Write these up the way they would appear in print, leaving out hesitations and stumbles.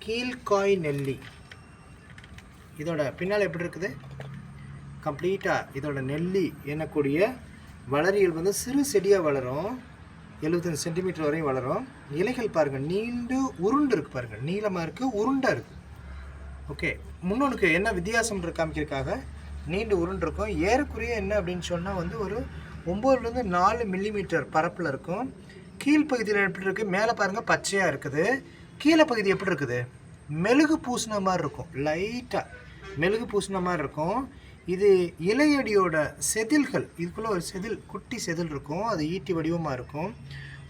கீழ்காய் நெல்லி. இதோட பின்னால் எப்படி இருக்குது, கம்ப்ளீட்டாக இதோட நெல்லி எனக்கூடிய வளரியல் வந்து சிறு செடியாக வளரும், 75 சென்டிமீட்டர் வரையும் வளரும். இலைகள் பாருங்கள் நீண்டு உருண்டு இருக்குது, பாருங்கள் நீளமாக இருக்குது, உருண்டாக இருக்குது. ஓகே, முன்னோனுக்கு என்ன வித்தியாசம் காமிக்கிறதுக்காக நீண்டு உருண்டு இருக்கும். ஏறக்குறைய என்ன அப்படின்னு சொன்னால் வந்து ஒரு 9லேருந்து 4 மில்லிமீட்டர் பரப்பில் இருக்கும். கீழ்ப்பகுதியில் எப்படி இருக்குது, மேலே பாருங்கள் பச்சையாக இருக்குது, கீழே பகுதி எப்படி இருக்குது, மெழுகு பூசின மாதிரி இருக்கும், லைட்டாக மெழுகு பூசின மாதிரி இருக்கும். இது இலையடியோட செதில்கள், இதுக்குள்ளே ஒரு செதில், குட்டி செதில் இருக்கும், அது ஈட்டி வடிவமாக இருக்கும்,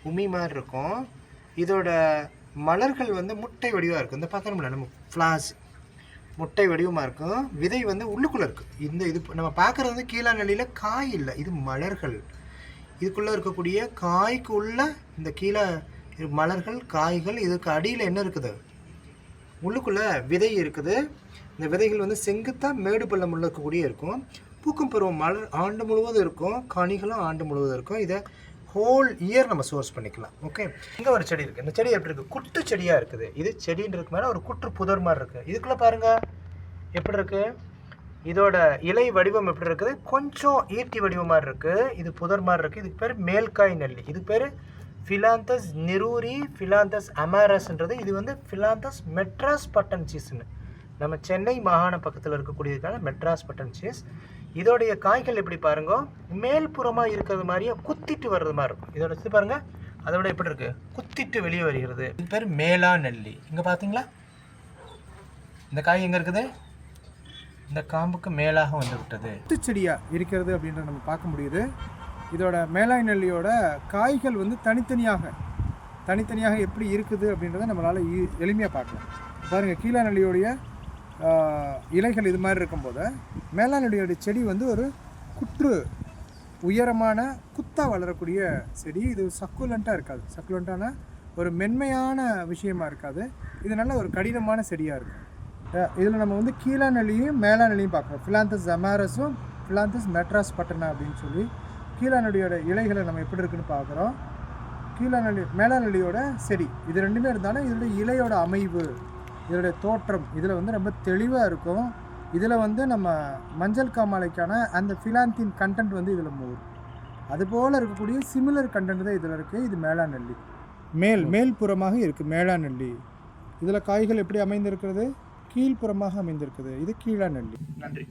உமி மாதிரி இருக்கும். இதோட மலர்கள் வந்து முட்டை வடிவாக இருக்கும். இந்த பார்க்குறோம்ல நம்ம ஃப்ளாஸ், முட்டை வடிவமாக இருக்கும். விதை வந்து உள்ளுக்குள்ளே இருக்குது. இது நம்ம பார்க்குறது வந்து கீழா நிலையில் காய் இல்லை, இது மலர்கள். இதுக்குள்ளே இருக்கக்கூடிய காய்க்கு உள்ள இந்த கீழே மலர்கள், காய்கள். இதுக்கு அடியில் என்ன இருக்குது, உள்ளுக்குள்ளே விதை இருக்குது. இந்த விதைகள் வந்து செங்குத்தாக மேடு பள்ளம் உள்ளக்கூடிய இருக்கும். பூக்கும் பருவம் மலர் ஆண்டு முழுவதும் இருக்கும், கனிகளும் ஆண்டு முழுவதும் இருக்கும். இதை ஹோல் இயர் நம்ம சோர்ஸ் பண்ணிக்கலாம். ஓகே, இங்கே ஒரு செடி இருக்குது. இந்த செடி எப்படி இருக்குது, குட்டு செடியாக இருக்குது. இது செடின்றதுக்கு மேலே ஒரு குற்று புதர் மாதிரி இருக்குது. இதுக்குள்ளே பாருங்கள் எப்படி இருக்குது, இதோட இலை வடிவம் எப்படி இருக்குது, கொஞ்சம் ஈட்டி வடிவம் மாதிரி இருக்குது, இது புதர் மாதிரி இருக்குது. இதுக்கு பேர் மேல்காய் நெல்லி. இது பேர் ஃபிலாந்தஸ் நிரூரி, ஃபிலாந்தஸ் அமாரஸ்ன்றது. இது வந்து ஃபிலாந்தஸ் மெட்ராஸ் பட்டன்சீஸ்ன்னு நம்ம சென்னை மாகாண பக்கத்தில் இருக்கக்கூடியதுக்கான மெட்ராஸ் பட்டன்சீஸ். இதோடைய காய்கள் எப்படி பாருங்க, மேல்புறமாக இருக்கிறது மாதிரியே குத்திட்டு வர்றது மாதிரி இருக்கும். இதோட இது பாருங்கள், அதோட எப்படி இருக்குது, குத்திட்டு வெளியே வருகிறது. இது பேர் மேலா நெல்லி. இங்கே பார்த்தீங்களா இந்த காய் எங்கே இருக்குது, இந்த காம்புக்கு மேலாக வந்து விட்டது. செடியாக இருக்கிறது அப்படின்றத நம்ம பார்க்க முடியுது. இதோட மேலாய் நெல்லியோட காய்கள் வந்து தனித்தனியாக எப்படி இருக்குது அப்படின்றத நம்மளால் எளிமையாக பார்க்கலாம். பாருங்கள், கீழா நெல்லியோடைய இலைகள் இது மாதிரி இருக்கும்போது மேலா நெல்லியோடைய செடி வந்து ஒரு குற்று உயரமான குத்தாக வளரக்கூடிய செடி. இது சக்குலண்ட்டாக இருக்காது, சக்குலண்ட்டான ஒரு மென்மையான விஷயமா இருக்காது. இது நல்ல ஒரு கடினமான செடியாக இருக்கும். இதில் நம்ம வந்து கீழா நெல்லியும் மேலா நெல்லியும் பார்க்குறோம். ஃபிலாந்தஸ் அமாரஸும் ஃபிலாந்தஸ் மெட்ராஸ் பட்டனா அப்படின்னு சொல்லி கீழா நெல்லியோட இலைகளை நம்ம எப்படி இருக்குன்னு பார்க்குறோம். கீழா நெல்லி மேலா நெல்லியோட செடி இது ரெண்டுமே இருந்தாலும் இதோட இலையோட அமைவு, இதோடைய தோற்றம் இதில் வந்து ரொம்ப தெளிவாக இருக்கும். இதில் வந்து நம்ம மஞ்சள் காமாலைக்கான அந்த ஃபிலாந்தின் கண்டென்ட் வந்து இதில் மூடும். அதுபோல் இருக்கக்கூடிய சிமிலர் கண்டென்ட் தான் இதில் இருக்குது. இது மேலா நெல்லி, மேல்புறமாக இருக்குது மேலா நெல்லி. இதில் காய்கள் எப்படி அமைந்திருக்கிறது, கீழ்ப்புறமாக அமைந்திருக்குது. இது கீழா நெல்லி. நன்றி.